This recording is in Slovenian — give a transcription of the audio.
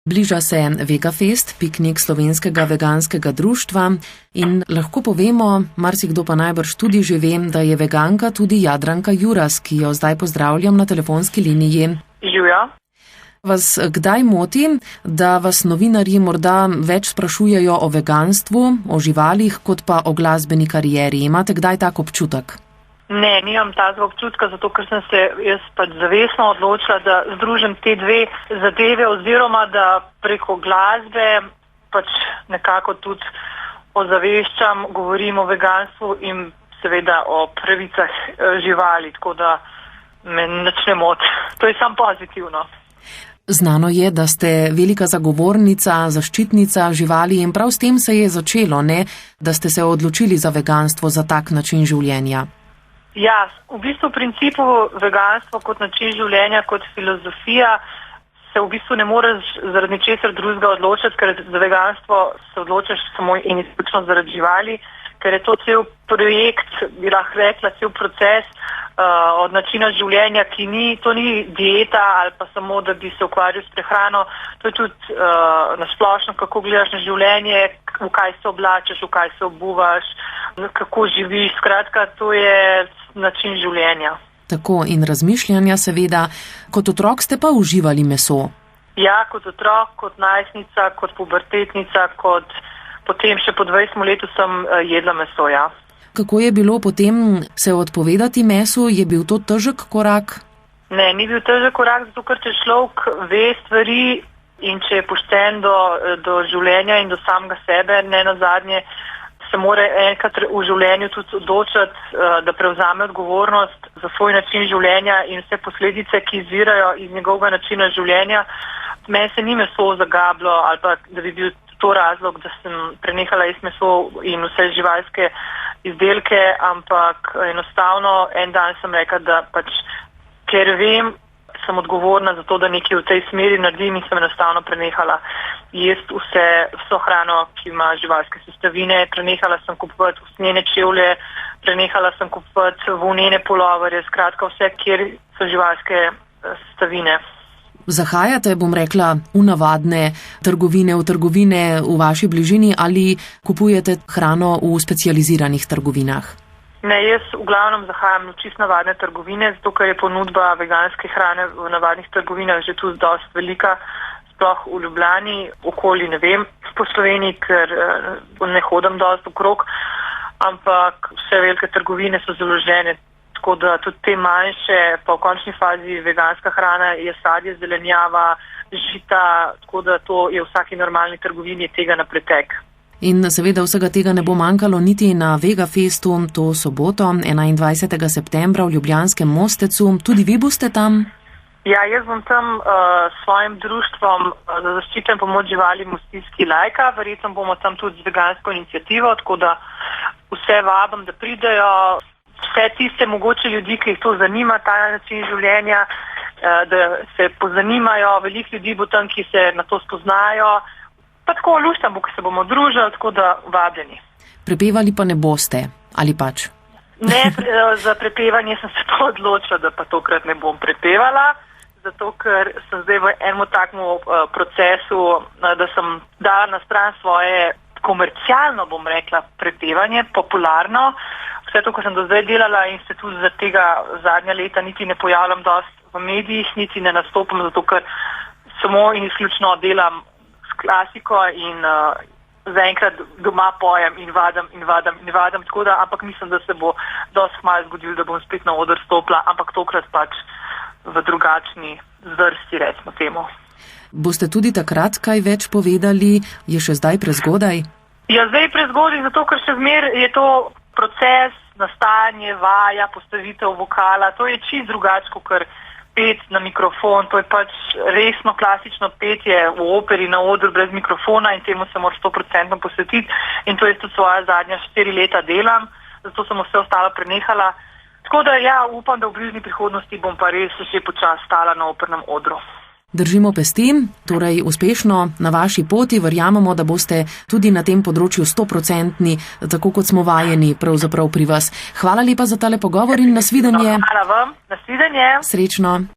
Bliža se Vegafest, piknik Slovenskega veganskega društva in lahko povemo, marsikdo pa najbrž tudi že ve, da je veganka tudi Jadranka Juras, ki jo zdaj pozdravljam na telefonski liniji. Živjo. Vas kdaj moti, da vas novinarji morda več sprašujejo o veganstvu, o živalih, kot pa o glasbeni karieri? Imate kdaj tak občutek? Ne, nimam tazga občutka, zato ker sem se jaz zavestno odločila, da združim te dve zadeve oziroma da preko glasbe nekako tudi ozaveščam, govorim o veganstvu in seveda o pravicah živali, tako da me nič ne moti. To je samo pozitivno. Znano je, da ste velika zagovornica, zaščitnica živali in prav s tem se je začelo, ne, da ste se odločili za veganstvo, za tak način življenja. Ja, v bistvu v principu veganstvo kot način življenja, kot filozofija se v bistvu ne moreš zaradi česar drugega odločiti, ker za veganstvo se odločiš samo in izključno zaradi živali, ker je to cel projekt, bi lahko rekla, cel proces od načina življenja, to ni dieta ali pa samo, da bi se ukvarjal s prehrano, to je tudi nasplošno, kako gledaš na življenje, v kaj se oblačeš, v kaj se obuvaš, kako živiš, skratka, to je način življenja. Tako in razmišljanja seveda. Kot otrok ste pa uživali meso? Ja, kot otrok, kot najstnica, kot pubertetnica, potem še po 20 letu sem jedla meso, ja. Kako je bilo potem se odpovedati mesu? Je bil to težek korak? Ne, ni bil težek korak, zato ker če človek ve stvari in če je pošten do življenja in do samega sebe, ne nazadnje, se mora enkrat v življenju tudi odločiti, da prevzame odgovornost za svoj način življenja in vse posledice, ki izvirajo iz njegovega načina življenja. Meni se ni meso zagablo ali pa da bi bil to razlog, da sem prenehala jesti meso in vse živalske izdelke, ampak enostavno en dan sem rekla, da ker vem, sem odgovorna za to, da nekaj v tej smeri naredim in sem enostavno prenehala jesti vso hrano, ki ima živalske sestavine, prenehala sem kupovati usnjene čevlje, prenehala sem kupovati volnene puloverje, skratka vse, kjer so živalske sestavine. Zahajate, bom rekla, v navadne trgovine, v trgovine v vaši bližini ali kupujete hrano v specializiranih trgovinah? Ne, jaz v glavnem zahajam v čisto navadne trgovine, zato ker je ponudba veganske hrane v navadnih trgovinah že tu dosti velika, sploh v Ljubljani, okoli ne vem, po Sloveniji, ker ne hodim dosti okrog, ampak vse velike trgovine so založene, tako da tudi te manjše, pa v končni fazi veganska hrana je sadje, zelenjava, žita, tako da to je v vsaki normalni trgovini tega na pretek. In seveda vsega tega ne bo manjkalo niti na Vegafestu, to soboto, 21. septembra v Ljubljanskem Mostecu. Tudi vi boste tam? Ja, jaz bom tam s svojim društvom za zaščito in pomoč živali Mostinski Lajka. Verjetno bomo tam tudi z vegansko inicijativo, tako da vse vabim, da pridejo. Vse tiste mogoče ljudi, ki jih to zanima, ta način življenja, da se pozanimajo. Veliko ljudi bo tam, ki se na to spoznajo. Pa tako luštam bo, ki se bomo družili, tako da vabljeni. Prepevali pa ne boste, ali pač? Ne, za prepevanje sem se to odločila, da pa tokrat ne bom prepevala, zato ker sem zdaj v enem takmu procesu, da sem dala na stran svoje komercialno, bom rekla, prepevanje, popularno. Vse to, ko sem do zdaj delala in se tudi za tega zadnja leta niti ne pojavljam dosti v medijih, niti ne nastopam, zato ker samo in izključno delam klasiko in zaenkrat doma pojem in vadam, tako da, ampak mislim, da se bo dosti malo zgodilo, da bom spet na oder stopila, ampak tokrat v drugačni zvrsti, recimo temu. Boste tudi takrat kaj več povedali? Je še zdaj prezgodaj? Ja, zdaj je prezgodaj, zato ker še zmeraj je to proces, nastajanje, vaja, postavitev vokala, to je čisto drugače, kot pet na mikrofon, to je resno klasično petje v operi na odru brez mikrofona in temu se mora 100% posvetiti in to je tudi svoja zadnja 4 leta delam, zato sem vse ostalo prenehala. Tako da ja, upam, da v bližnji prihodnosti bom pa res še počasi stala na opernem odru. Držimo pesti, torej uspešno na vaši poti, verjamemo, da boste tudi na tem področju 100%, tako kot smo vajeni pravzaprav pri vas. Hvala lepa za tale pogovor in nasvidenje. Hvala vam, nasvidenje. Srečno.